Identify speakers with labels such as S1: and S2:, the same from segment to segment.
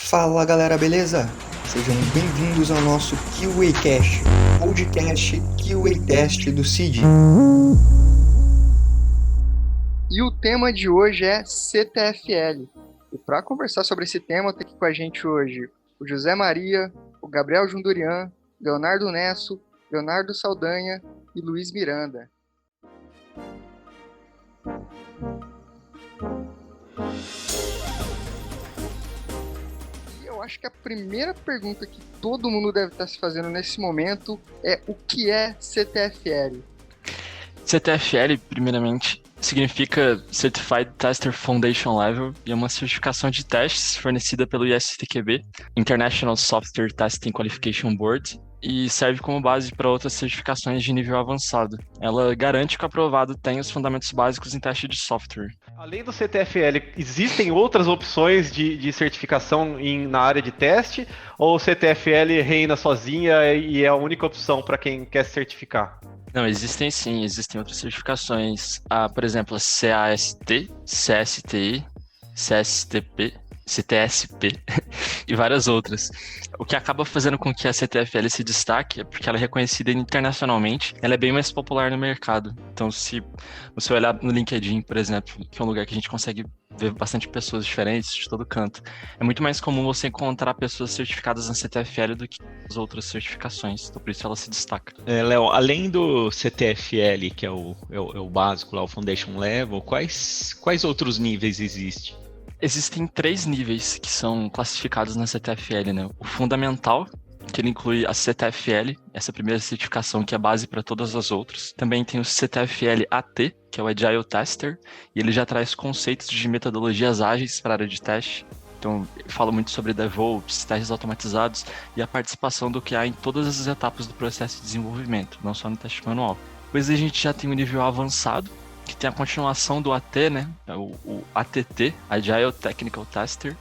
S1: Fala galera, beleza? Sejam bem-vindos ao nosso QA podcast QA Test do CID.
S2: E o tema de hoje é CTFL. E para conversar sobre esse tema, tem aqui com a gente hoje o José Maria, o Gabriel Jundurian, Leonardo Nesso, Leonardo Saldanha e Luiz Miranda. E eu acho que a primeira pergunta que todo mundo deve estar se fazendo nesse momento é: o que é CTFL?
S3: CTFL, primeiramente, significa Certified Tester Foundation Level e é uma certificação de testes fornecida pelo ISTQB, International Software Testing Qualification Board, e serve como base para outras certificações de nível avançado. Ela garante que o aprovado tem os fundamentos básicos em teste de software.
S4: Além do CTFL, existem outras opções de certificação na área de teste? Ou o CTFL reina sozinha e é a única opção para quem quer se certificar?
S3: Não, existem sim, existem outras certificações. Por exemplo, a CAST, CSTI, CSTP, CTSP e várias outras. O que acaba fazendo com que a CTFL se destaque é porque ela é reconhecida internacionalmente, ela é bem mais popular no mercado. Então, se você olhar no LinkedIn, por exemplo, que é um lugar que a gente consegue ver bastante pessoas diferentes de todo canto, é muito mais comum você encontrar pessoas certificadas na CTFL do que as outras certificações. Então, por isso ela se destaca.
S5: Léo, além do CTFL, que é o básico lá, o Foundation Level, quais outros níveis existem?
S3: Existem 3 níveis que são classificados na CTFL, né? O fundamental, que ele inclui a CTFL, essa primeira certificação que é base para todas as outras. Também tem o CTFL AT, que é o Agile Tester, e ele já traz conceitos de metodologias ágeis para a área de teste. Então, fala muito sobre DevOps, testes automatizados e a participação do QA em todas as etapas do processo de desenvolvimento, não só no teste manual. Depois a gente já tem o nível avançado, que tem a continuação do AT, né? O ATT, Agile Technical Tester.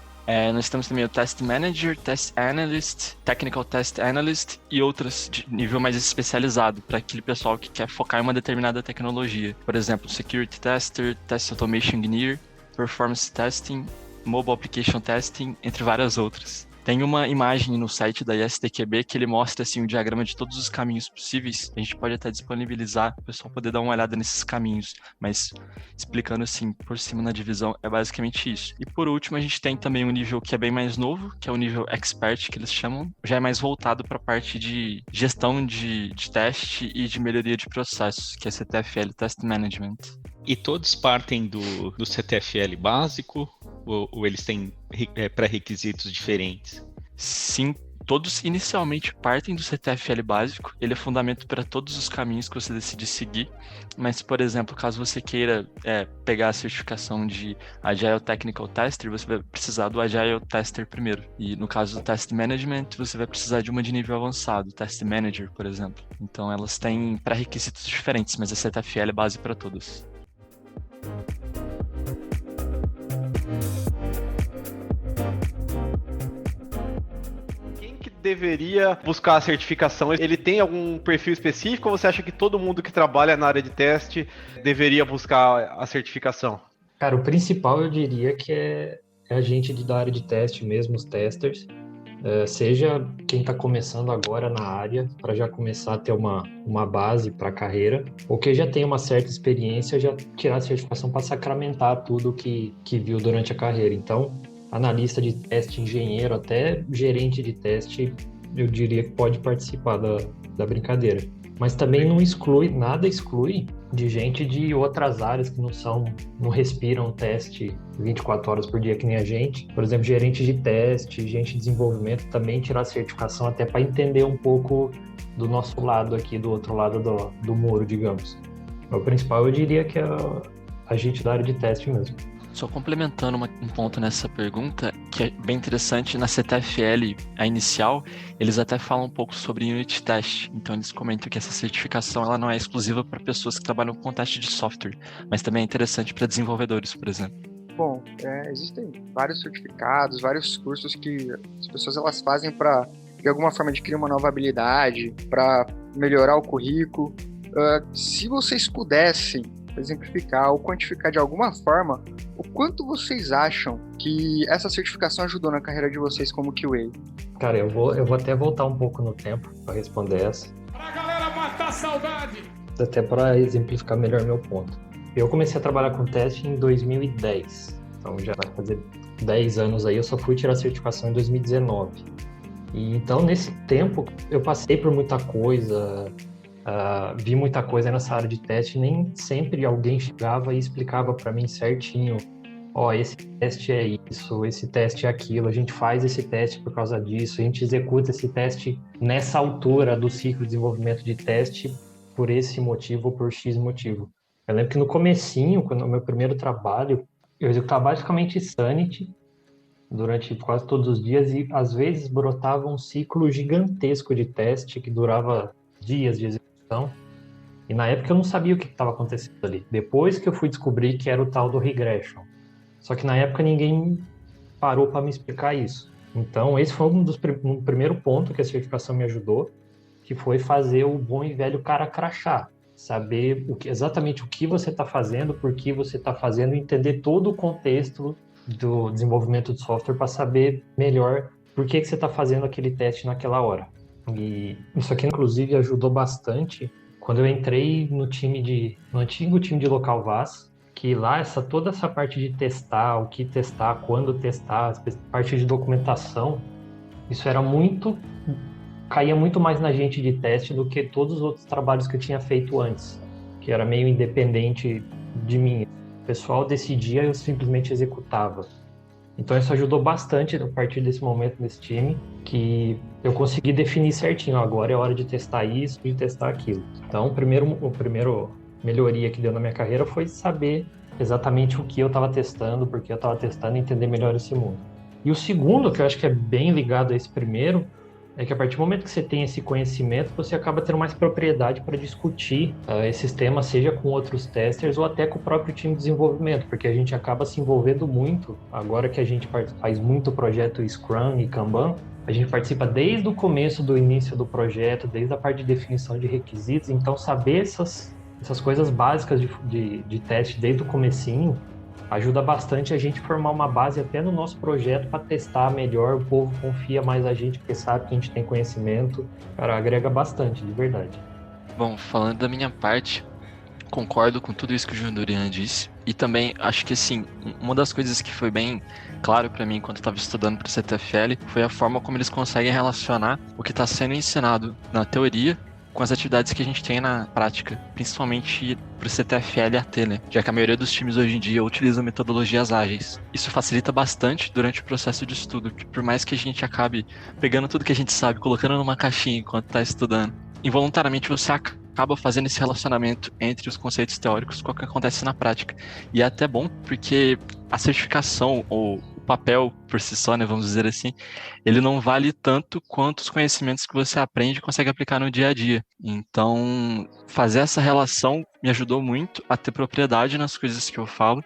S3: Nós temos também o Test Manager, Test Analyst, Technical Test Analyst e outras de nível mais especializado para aquele pessoal que quer focar em uma determinada tecnologia. Por exemplo, Security Tester, Test Automation Engineer, Performance Testing, Mobile Application Testing, entre várias outras. Tem uma imagem no site da ISTQB que ele mostra assim, um diagrama de todos os caminhos possíveis. A gente pode até disponibilizar para o pessoal poder dar uma olhada nesses caminhos, mas explicando assim por cima na divisão, é basicamente isso. E por último, a gente tem também um nível que é bem mais novo, que é o nível Expert, que eles chamam. Já é mais voltado para a parte de gestão de teste e de melhoria de processos, que é CTFL, Test Management.
S5: E todos partem do CTFL básico ou eles têm pré-requisitos diferentes?
S3: Sim, todos inicialmente partem do CTFL básico. Ele é fundamento para todos os caminhos que você decidir seguir. Mas, por exemplo, caso você queira pegar a certificação de Agile Technical Tester, você vai precisar do Agile Tester primeiro. E no caso do Test Management, você vai precisar de uma de nível avançado, Test Manager, por exemplo. Então, elas têm pré-requisitos diferentes, mas a CTFL é base para todas.
S4: Quem que deveria buscar a certificação? Ele tem algum perfil específico ou você acha que todo mundo que trabalha na área de teste deveria buscar a certificação?
S6: Cara, o principal eu diria que é a gente da área de teste mesmo, os testers. Seja quem está começando agora na área, para já começar a ter uma base para a carreira, ou que já tem uma certa experiência, já tirar a certificação para sacramentar tudo que viu durante a carreira. Então, analista de teste, engenheiro, até gerente de teste, eu diria que pode participar da brincadeira. Mas também nada exclui de gente de outras áreas que não respiram teste 24 horas por dia que nem a gente. Por exemplo, gerente de teste, gente de desenvolvimento, também tirar certificação até para entender um pouco do nosso lado aqui, do outro lado do muro, digamos. O principal eu diria que é a gente da área de teste mesmo.
S3: Só complementando um ponto nessa pergunta, que é bem interessante, na CTFL, a inicial, eles até falam um pouco sobre Unit Test. Então, eles comentam que essa certificação ela não é exclusiva para pessoas que trabalham com teste de software, mas também é interessante para desenvolvedores, por exemplo.
S2: Bom, existem vários certificados, vários cursos que as pessoas elas fazem para, de alguma forma, adquirir uma nova habilidade, para melhorar o currículo. Se vocês pudessem exemplificar ou quantificar de alguma forma o quanto vocês acham que essa certificação ajudou na carreira de vocês como QA?
S6: Cara, eu vou até voltar um pouco no tempo para responder essa.
S7: Pra galera matar a saudade!
S6: Até para exemplificar melhor meu ponto. Eu comecei a trabalhar com teste em 2010, então já vai fazer 10 anos aí, eu só fui tirar a certificação em 2019. E então, nesse tempo, eu passei por muita coisa, vi muita coisa nessa área de teste, nem sempre alguém chegava e explicava para mim certinho, esse teste é isso, esse teste é aquilo, a gente faz esse teste por causa disso, a gente executa esse teste nessa altura do ciclo de desenvolvimento de teste por esse motivo ou por X motivo. Eu lembro que no comecinho, no meu primeiro trabalho, eu executava basicamente Sanity durante quase todos os dias e às vezes brotava um ciclo gigantesco de teste que durava dias de execução. E na época eu não sabia o que estava acontecendo ali. Depois que eu fui descobrir que era o tal do regression. Só que na época ninguém parou para me explicar isso. Então esse foi um primeiro ponto que a certificação me ajudou, que foi fazer o bom e velho cara crachá. Saber exatamente o que você está fazendo, por que você está fazendo, entender todo o contexto do desenvolvimento de software para saber melhor por que você está fazendo aquele teste naquela hora. E isso aqui, inclusive, ajudou bastante quando eu entrei no antigo time de local VAS, que lá toda essa parte de testar, o que testar, quando testar, a parte de documentação, isso caía muito mais na gente de teste do que todos os outros trabalhos que eu tinha feito antes, que era meio independente de mim. O pessoal decidia e eu simplesmente executava. Então isso ajudou bastante a partir desse momento nesse time, que eu consegui definir certinho, agora é hora de testar isso e de testar aquilo. Então o primeiro melhoria que deu na minha carreira foi saber exatamente o que eu estava testando, porque eu estava testando e entender melhor esse mundo. E o segundo, que eu acho que é bem ligado a esse primeiro, é que a partir do momento que você tem esse conhecimento, você acaba tendo mais propriedade para discutir esses temas, seja com outros testers ou até com o próprio time de desenvolvimento, porque a gente acaba se envolvendo muito, agora que a gente faz muito projeto Scrum e Kanban, a gente participa desde o começo do início do projeto, desde a parte de definição de requisitos, então saber essas coisas básicas de teste desde o comecinho, ajuda bastante a gente formar uma base até no nosso projeto para testar melhor, o povo confia mais a gente porque sabe que a gente tem conhecimento, cara, agrega bastante, de verdade.
S3: Bom, falando da minha parte, concordo com tudo isso que o Jundurian disse e também acho que assim, uma das coisas que foi bem claro para mim enquanto eu estava estudando para o CTFL foi a forma como eles conseguem relacionar o que está sendo ensinado na teoria com as atividades que a gente tem na prática, principalmente para o CTFL e AT, né? Já que a maioria dos times hoje em dia utilizam metodologias ágeis. Isso facilita bastante durante o processo de estudo, que por mais que a gente acabe pegando tudo que a gente sabe, colocando numa caixinha enquanto está estudando, involuntariamente você acaba fazendo esse relacionamento entre os conceitos teóricos com o que acontece na prática. E é até bom porque a certificação ou papel por si só, né, vamos dizer assim, ele não vale tanto quanto os conhecimentos que você aprende e consegue aplicar no dia a dia. Então, fazer essa relação me ajudou muito a ter propriedade nas coisas que eu falo,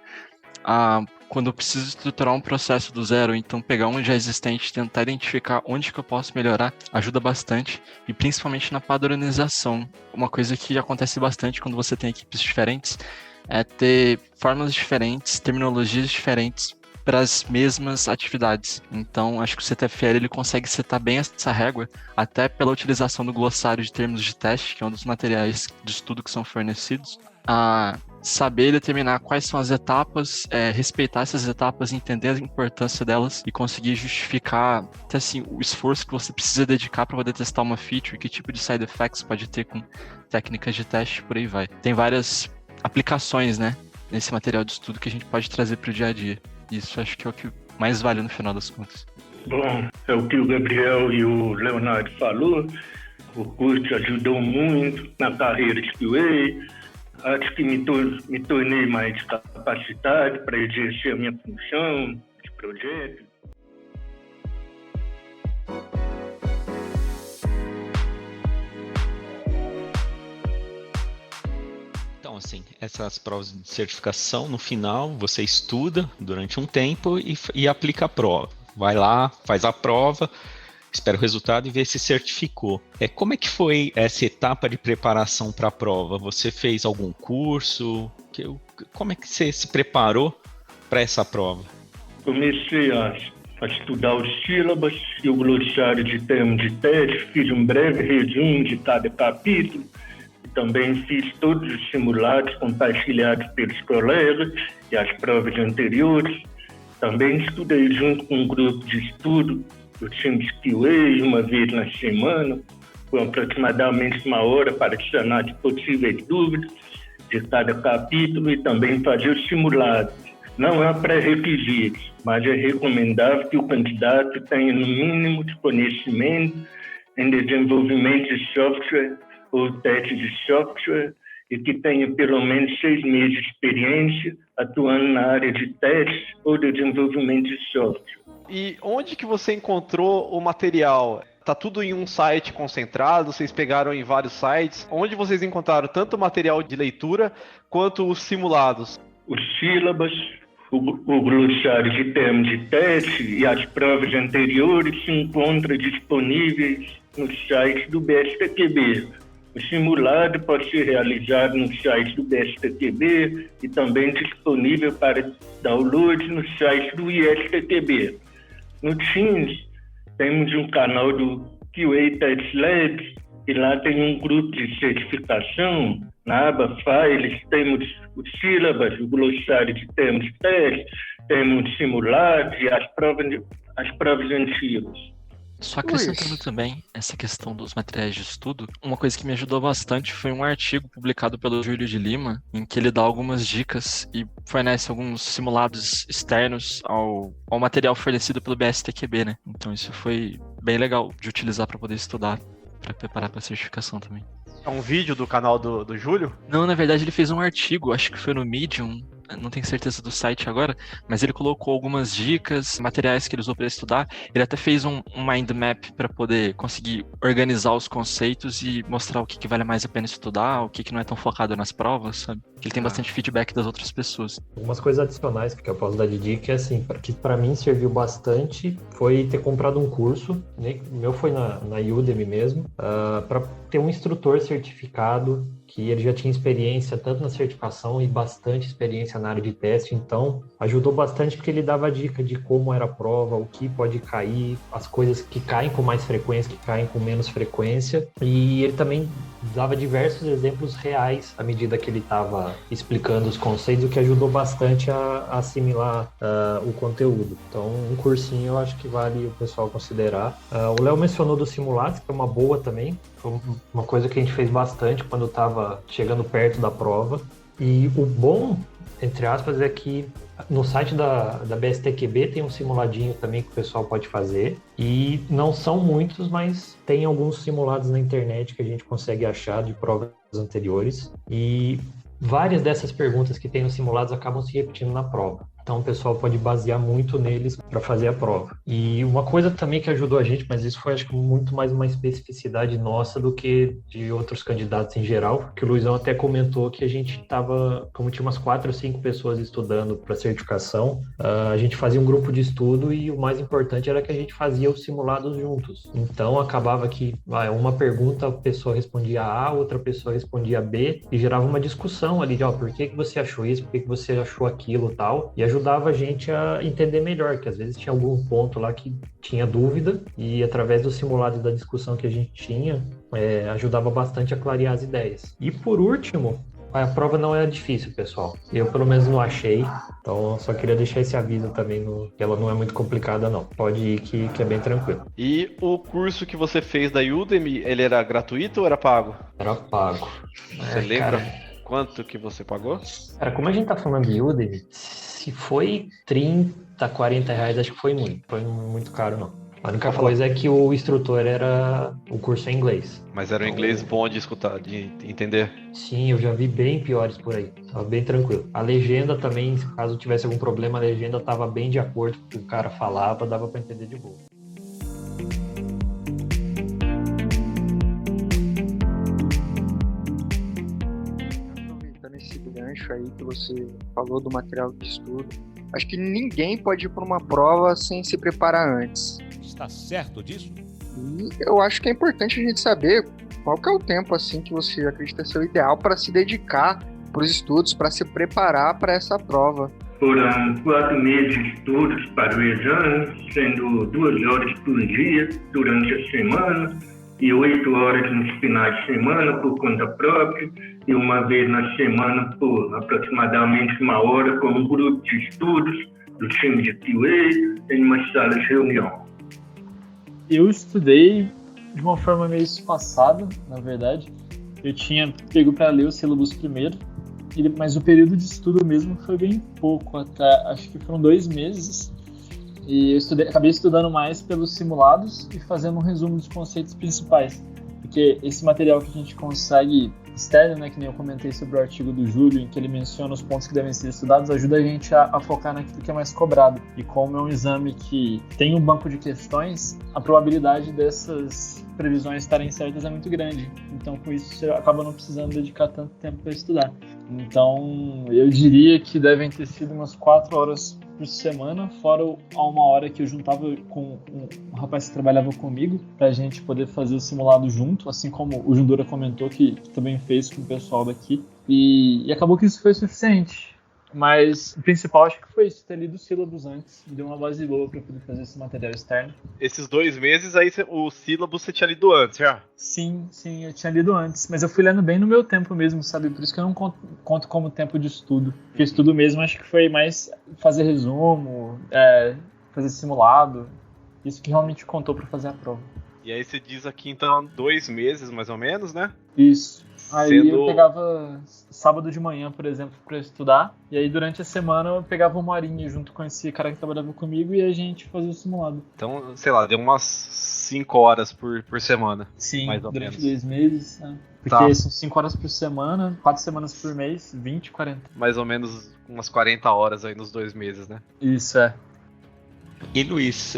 S3: quando eu preciso estruturar um processo do zero, então pegar um já existente, tentar identificar onde que eu posso melhorar, ajuda bastante, e principalmente na padronização. Uma coisa que acontece bastante quando você tem equipes diferentes é ter fórmulas diferentes, terminologias diferentes para as mesmas atividades. Então, acho que o CTFL ele consegue setar bem essa régua, até pela utilização do glossário de termos de teste, que é um dos materiais de estudo que são fornecidos, a saber determinar quais são as etapas, respeitar essas etapas, entender a importância delas e conseguir justificar até assim, o esforço que você precisa dedicar para poder testar uma feature, que tipo de side effects pode ter com técnicas de teste, por aí vai. Tem várias aplicações, né, nesse material de estudo que a gente pode trazer para o dia a dia. Isso acho que é o que mais vale no final das contas.
S8: Bom, é o que o Gabriel e o Leonardo falou. O curso ajudou muito na carreira de QA. Acho que me tornei mais capacitado para exercer a minha função de projeto.
S5: Então, assim, essas provas de certificação, no final, você estuda durante um tempo e aplica a prova. Vai lá, faz a prova, espera o resultado e vê se certificou. Como é que foi essa etapa de preparação para a prova? Você fez algum curso? Como é que você se preparou para essa prova?
S8: Comecei a estudar os sílabas e o glossário de termos de teste, fiz um breve resumo de cada capítulo, e também fiz todos os simulados compartilhados pelos colegas e as provas anteriores. Também estudei junto com um grupo de estudo do time de QA uma vez na semana, com aproximadamente 1 hora para sanar de possíveis dúvidas de cada capítulo e também fazer os simulados. Não é pré-requisito, mas é recomendável que o candidato tenha no mínimo de conhecimento em desenvolvimento de software ou teste de software e que tenha pelo menos 6 meses de experiência atuando na área de teste ou desenvolvimento de software.
S4: E onde que você encontrou o material? Tá tudo em um site concentrado? Vocês pegaram em vários sites? Onde vocês encontraram tanto o material de leitura quanto os simulados?
S8: Os sílabas, o glossário de termos de teste e as provas anteriores se encontram disponíveis no site do BSTQB. O simulado pode ser realizado no site do BSTQB e também disponível para download no site do ISTQB. No Teams, temos um canal do QA Test Labs e lá tem um grupo de certificação. Na aba Files temos os sílabas, o glossário de termos de teste, temos simulados e as provas antigas.
S3: Só acrescentando também essa questão dos materiais de estudo, uma coisa que me ajudou bastante foi um artigo publicado pelo Júlio de Lima, em que ele dá algumas dicas e fornece alguns simulados externos ao material fornecido pelo BSTQB, né? Então isso foi bem legal de utilizar para poder estudar, para preparar para a certificação também.
S4: É um vídeo do canal do Júlio?
S3: Não, na verdade ele fez um artigo, acho que foi no Medium, não tenho certeza do site agora, mas ele colocou algumas dicas, materiais que ele usou para estudar. Ele até fez um mind map para poder conseguir organizar os conceitos e mostrar o que vale mais a pena estudar, o que não é tão focado nas provas, sabe? Ele tem bastante feedback das outras pessoas.
S6: Algumas coisas adicionais que eu posso dar de dica é assim, que para mim serviu bastante foi ter comprado um curso, né? O meu foi na Udemy mesmo, para ter um instrutor certificado que ele já tinha experiência tanto na certificação e bastante experiência na área de teste, então ajudou bastante porque ele dava dica de como era a prova, o que pode cair, as coisas que caem com mais frequência, que caem com menos frequência, e ele também dava diversos exemplos reais à medida que ele estava explicando os conceitos, o que ajudou bastante a assimilar o conteúdo. Então, um cursinho eu acho que vale o pessoal considerar. O Léo mencionou dos simulados, que é uma boa também, foi uma coisa que a gente fez bastante quando estava chegando perto da prova. E o bom, entre aspas, é que no site da BSTQB tem um simuladinho também que o pessoal pode fazer. E não são muitos, mas tem alguns simulados na internet que a gente consegue achar de provas anteriores. E várias dessas perguntas que tem nos simulados acabam se repetindo na prova. Então o pessoal pode basear muito neles para fazer a prova. E uma coisa também que ajudou a gente, mas isso foi acho que muito mais uma especificidade nossa do que de outros candidatos em geral, que o Luizão até comentou que a gente estava, como tinha umas 4 ou 5 pessoas estudando para certificação, a gente fazia um grupo de estudo e o mais importante era que a gente fazia os simulados juntos. Então acabava que uma pergunta a pessoa respondia A, outra pessoa respondia B e gerava uma discussão ali de por que você achou isso, por que você achou aquilo e tal, e ajudava a gente a entender melhor, que às vezes tinha algum ponto lá que tinha dúvida e através do simulado e da discussão que a gente tinha, ajudava bastante a clarear as ideias. E por último, a prova não é difícil, pessoal. Eu pelo menos não achei, então só queria deixar esse aviso também, que ela não é muito complicada não. Pode ir que é bem tranquilo.
S4: E o curso que você fez da Udemy, ele era gratuito ou era pago?
S6: Era pago.
S4: Você lembra quanto que você pagou?
S6: Cara, como a gente tá falando de Udemy, se foi 30, 40 reais, acho que foi muito caro, não. A única coisa é que o instrutor era o curso em inglês.
S4: Mas era um inglês bom de escutar, de entender?
S6: Sim, eu já vi bem piores por aí. Tava bem tranquilo. A legenda também, caso tivesse algum problema, a legenda tava bem de acordo com o que o cara falava, dava pra entender de boa.
S2: Aí que você falou do material de estudo. Acho que ninguém pode ir para uma prova sem se preparar antes.
S7: Está certo disso?
S2: E eu acho que é importante a gente saber qual que é o tempo assim que você acredita ser o ideal para se dedicar para os estudos, para se preparar para essa prova.
S8: Foram 4 meses de estudos para o exame, sendo 2 horas por dia durante a semana e 8 horas nos finais de semana por conta própria e uma vez na semana por aproximadamente 1 hora com um grupo de estudos do time de QA em uma sala de reunião.
S9: Eu estudei de uma forma meio espaçada, na verdade. Eu tinha pego para ler o sílabus primeiro, mas o período de estudo mesmo foi bem pouco, até acho que foram 2 meses. E eu acabei estudando mais pelos simulados e fazendo um resumo dos conceitos principais. Porque esse material que a gente consegue externo, né, que nem eu comentei sobre o artigo do Júlio, em que ele menciona os pontos que devem ser estudados, ajuda a gente a focar naquilo que é mais cobrado. E como é um exame que tem um banco de questões, a probabilidade dessas previsões estarem certas é muito grande. Então, com isso, você acaba não precisando dedicar tanto tempo para estudar. Então, eu diria que devem ter sido umas 4 horas por semana, fora a 1 hora que eu juntava com um rapaz que trabalhava comigo, pra gente poder fazer o simulado junto, assim como o Jundura comentou que também fez com o pessoal daqui. E acabou que isso foi suficiente. Mas o principal acho que foi isso, ter lido os sílabus antes, me deu uma base boa para poder fazer esse material externo.
S4: Esses 2 meses aí, o sílabus você tinha lido antes, já?
S9: Sim, eu tinha lido antes, mas eu fui lendo bem no meu tempo mesmo, sabe? Por isso que eu não conto como tempo de estudo. Porque estudo mesmo acho que foi mais fazer resumo, fazer simulado, isso que realmente contou para fazer a prova.
S4: E aí você diz aqui então 2 meses mais ou menos, né?
S9: Isso. Aí eu pegava sábado de manhã, por exemplo, para estudar. E aí durante a semana eu pegava 1 horinha junto com esse cara que trabalhava comigo e a gente fazia o simulado.
S4: Então, sei lá, deu umas 5 horas por semana.
S9: Sim,
S4: mais ou
S9: durante
S4: menos.
S9: 2 meses. Né? Porque são 5 horas por semana, 4 semanas por mês, 20, 40.
S4: Mais ou menos umas 40 horas aí nos 2 meses, né?
S9: Isso, é.
S5: E Luiz,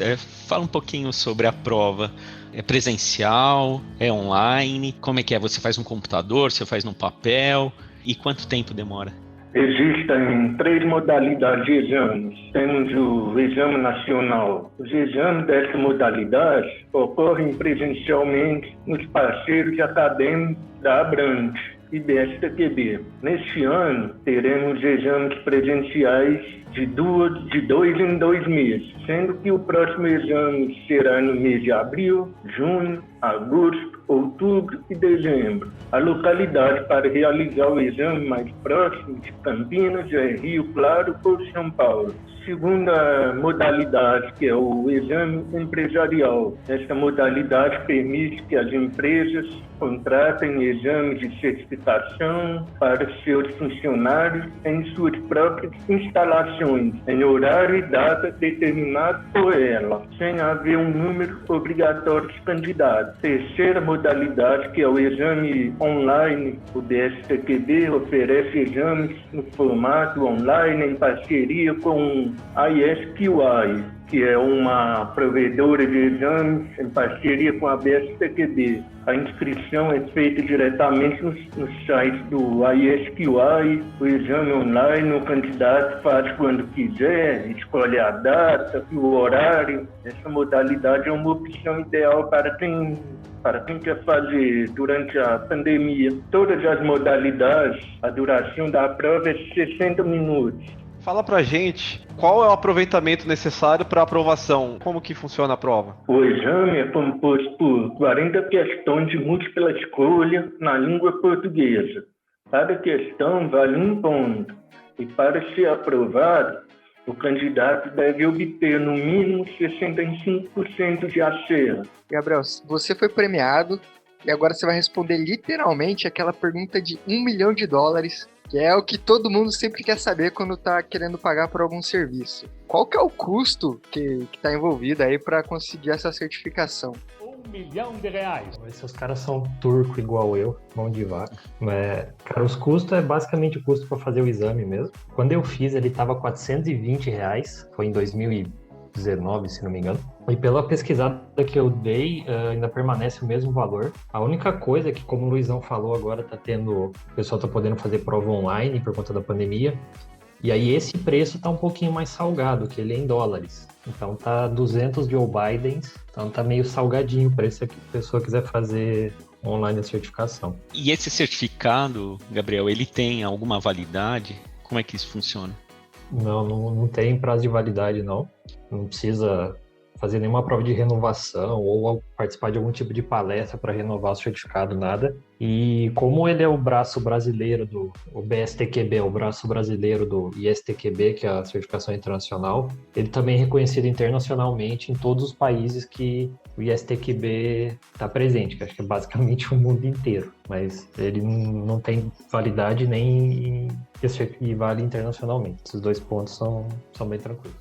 S5: fala um pouquinho sobre a prova. É presencial? É online? Como é que é? Você faz no computador? Você faz no papel? E quanto tempo demora?
S8: Existem 3 modalidades de exames. Temos o exame nacional. Os exames dessa modalidade ocorrem presencialmente nos parceiros acadêmicos da Abrantes e BSTQB. Neste ano, teremos exames presenciais de 2 em 2 meses, sendo que o próximo exame será no mês de abril, junho, agosto, outubro e dezembro. A localidade para realizar o exame mais próximo de Campinas é Rio Claro ou São Paulo. Segunda modalidade, que é o exame empresarial. Esta modalidade permite que as empresas contratem exames de certificação para seus funcionários em suas próprias instalações, em horário e data determinado por ela, sem haver um número obrigatório de candidatos. Terceira modalidade, que é o exame online. O DSTQB oferece exames no formato online em parceria com a ISQI, que é uma provedora de exames em parceria com a BSTQB. A inscrição é feita diretamente no site do ISQI, o exame online, o candidato faz quando quiser, escolhe a data e o horário. Essa modalidade é uma opção ideal para quem quer fazer durante a pandemia. Todas as modalidades, a duração da prova é 60 minutos.
S4: Fala pra gente, qual é o aproveitamento necessário para aprovação? Como que funciona a prova?
S8: O exame é composto por 40 questões de múltipla escolha na língua portuguesa. Cada questão vale 1 ponto. E para ser aprovado, o candidato deve obter no mínimo 65% de acerto.
S2: Gabriel, você foi premiado e agora você vai responder literalmente aquela pergunta de $1 milhão, que é o que todo mundo sempre quer saber quando tá querendo pagar por algum serviço. Qual que é o custo que tá envolvido aí para conseguir essa certificação?
S7: R$1 milhão.
S6: Esses caras são turco igual eu, mão de vaca. Cara, os custos é basicamente o custo para fazer o exame mesmo. Quando eu fiz, ele tava R$420, foi em 2019, se não me engano. E pela pesquisada que eu dei, ainda permanece o mesmo valor. A única coisa é que, como o Luizão falou, agora o pessoal tá podendo fazer prova online por conta da pandemia. E aí esse preço tá um pouquinho mais salgado, que ele é em dólares. Então tá 200 Joe Bidens, então tá meio salgadinho o preço que a pessoa quiser fazer online a certificação.
S5: E esse certificado, Gabriel, ele tem alguma validade? Como é que isso funciona?
S6: Não tem prazo de validade, não. Não precisa fazer nenhuma prova de renovação ou participar de algum tipo de palestra para renovar o certificado, nada. E como ele é o braço brasileiro o BSTQB, é o braço brasileiro do ISTQB, que é a certificação internacional, ele também é reconhecido internacionalmente em todos os países que o ISTQB está presente, que acho que é basicamente o mundo inteiro. Mas ele não tem validade nem e vale internacionalmente. Esses 2 pontos são bem tranquilos.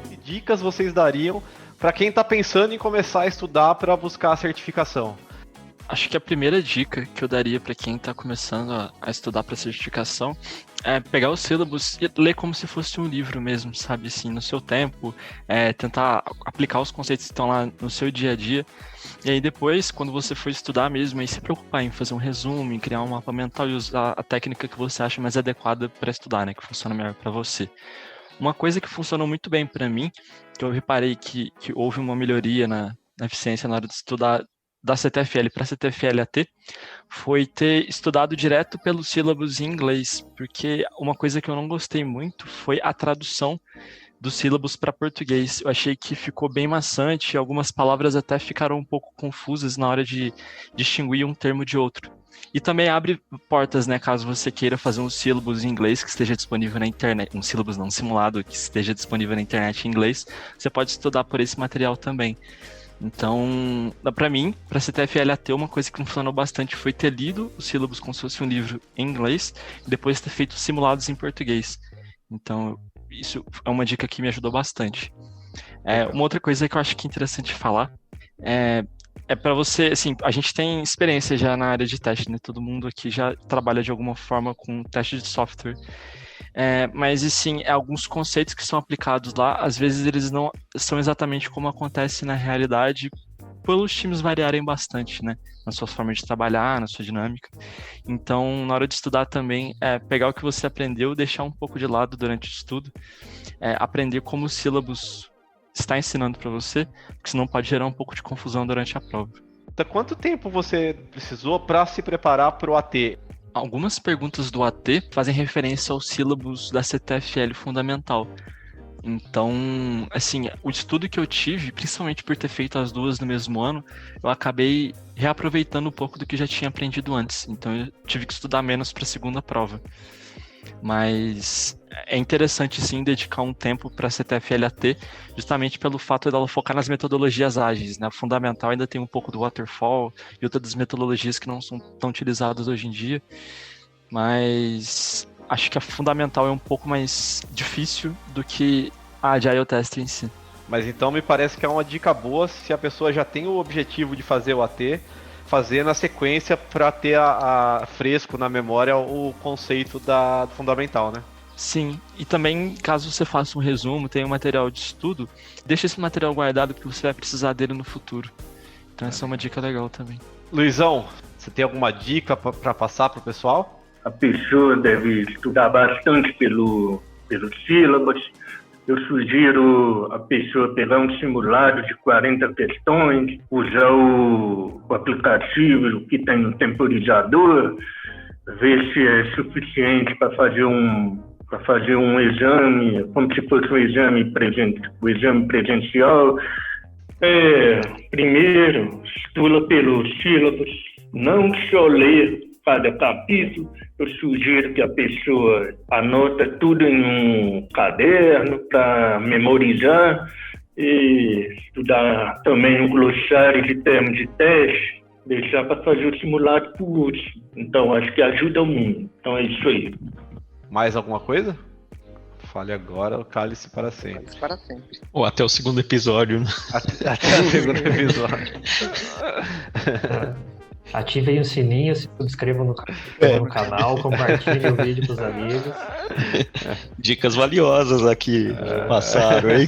S4: Que dicas vocês dariam para quem está pensando em começar a estudar para buscar a certificação?
S3: Acho que a primeira dica que eu daria para quem está começando a estudar para certificação é pegar os sílabos e ler como se fosse um livro mesmo, sabe? Assim, no seu tempo, tentar aplicar os conceitos que estão lá no seu dia a dia. E aí depois, quando você for estudar mesmo, aí se preocupar em fazer um resumo, em criar um mapa mental e usar a técnica que você acha mais adequada para estudar, né? Que funciona melhor para você. Uma coisa que funcionou muito bem para mim, que eu reparei que houve uma melhoria na eficiência na hora de estudar da CTFL para CTFL-AT, foi ter estudado direto pelos sílabos em inglês, porque uma coisa que eu não gostei muito foi a tradução dos sílabos para português. Eu achei que ficou bem maçante, algumas palavras até ficaram um pouco confusas na hora de distinguir um termo de outro. E também abre portas, né, caso você queira fazer um sílabus em inglês que esteja disponível na internet, um sílabus não simulado que esteja disponível na internet em inglês, você pode estudar por esse material também. Então, para mim, para CTFL-AT, uma coisa que funcionou bastante foi ter lido os sílabos como se fosse um livro em inglês e depois ter feito simulados em português. Então, isso é uma dica que me ajudou bastante. Uma outra coisa que eu acho que é interessante falar é para você, assim, a gente tem experiência já na área de teste, né? Todo mundo aqui já trabalha de alguma forma com teste de software. Mas, assim, alguns conceitos que são aplicados lá, às vezes eles não são exatamente como acontece na realidade, pelos times variarem bastante, né? Na sua forma de trabalhar, na sua dinâmica. Então, na hora de estudar também, pegar o que você aprendeu, deixar um pouco de lado durante o estudo, aprender como os sílabos está ensinando para você, porque senão pode gerar um pouco de confusão durante a prova.
S4: Então, quanto tempo você precisou para se preparar para o AT?
S3: Algumas perguntas do AT fazem referência aos sílabos da CTFL fundamental. Então, assim, o estudo que eu tive, principalmente por ter feito as duas no mesmo ano, eu acabei reaproveitando um pouco do que já tinha aprendido antes. Então, eu tive que estudar menos para a segunda prova. Mas é interessante, sim, dedicar um tempo para a CTFL-AT, justamente pelo fato dela focar nas metodologias ágeis, né? A fundamental ainda tem um pouco do waterfall e outras metodologias que não são tão utilizadas hoje em dia, mas acho que a fundamental é um pouco mais difícil do que a Agile Test em si.
S4: Mas então me parece que é uma dica boa se a pessoa já tem o objetivo de fazer o AT, fazer na sequência para ter fresco na memória o conceito do fundamental, né?
S3: Sim, e também caso você faça um resumo, tenha um material de estudo, deixa esse material guardado porque você vai precisar dele no futuro. Então essa é uma dica legal também.
S4: Luizão, você tem alguma dica para passar para o pessoal?
S8: A pessoa deve estudar bastante pelos sílabos. Eu sugiro a pessoa pegar um simulado de 40 questões, usar o aplicativo que tem no temporizador, ver se é suficiente para fazer um exame, como se fosse um exame presencial. Primeiro, estuda pelos sílabos, não só ler cada capítulo. Eu sugiro que a pessoa anota tudo em um caderno para memorizar e estudar também um glossário de termos de teste, deixar para fazer o simulado por último. Então, acho que ajuda muito. Então, é isso aí.
S4: Mais alguma coisa? Fale agora, o cálice para sempre.
S2: Cálice para sempre.
S5: Ou até o segundo episódio, né?
S4: Até o segundo episódio.
S6: Ativem o sininho, se inscrevam no canal, compartilhem o vídeo com os amigos.
S5: Dicas valiosas aqui passaram, hein?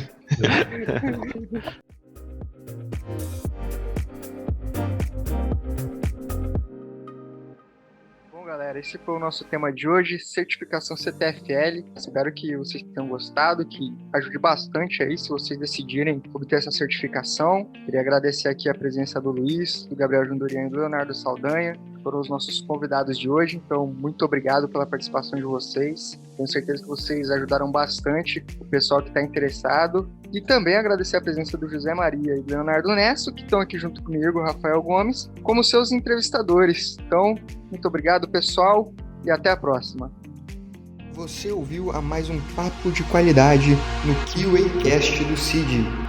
S2: Bom, galera, galera, esse foi o nosso tema de hoje, certificação CTFL. Espero que vocês tenham gostado, que ajude bastante aí se vocês decidirem obter essa certificação. Queria agradecer aqui a presença do Luiz, do Gabriel Jundurian e do Leonardo Saldanha, que foram os nossos convidados de hoje. Então, muito obrigado pela participação de vocês. Tenho certeza que vocês ajudaram bastante o pessoal que está interessado. E também agradecer a presença do José Maria e do Leonardo Nesso, que estão aqui junto comigo, Rafael Gomes, como seus entrevistadores. Então, muito obrigado, pessoal, e até a próxima.
S1: Você ouviu a mais um papo de qualidade no QAcast do CID.